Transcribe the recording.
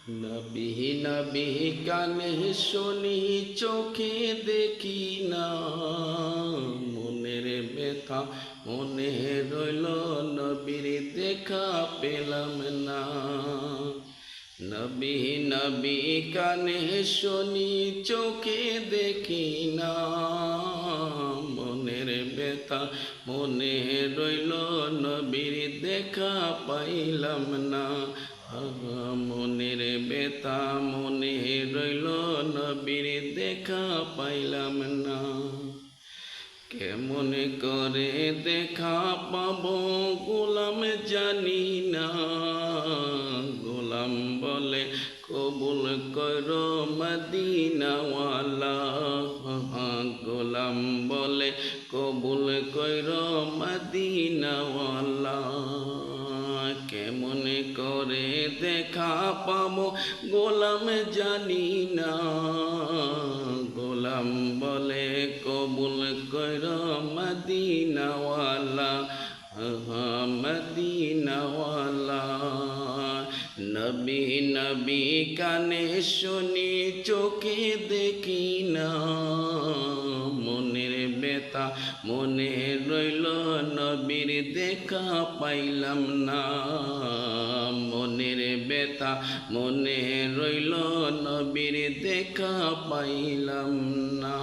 নবী নবী কানে শুনি চোখে দেখি না, মনের ব্যথা মনে রইল নবীর দেখা পেলাম না। নবী নবী কানে শুনি চোখে দেখি না, মনের ব্যথা মনে রইল নবীর দেখা পাইলাম না। মনের ব্যথা মনে রইল নবীর দেখা পাইলাম না। কেমন করে দেখা পাবো গোলাম জানি না, গোলাম বলে কবুল করো মদিনাওয়ালা, গোলাম বলে কবুল করো মদিনাওয়ালা। কেমন করে দেখা পাবো গোলাম জানি না, গোলাম বলে কবুল করো মদিনাওয়ালা, মদিনাওয়ালা। নবী নবী কানে শুনি চোখে দেখি না, মনের ব্যথা মনে রইল নবীর দেখা পাইলাম না। মনের ব্যথা মনে রইল নবীর দেখা পাইলাম না।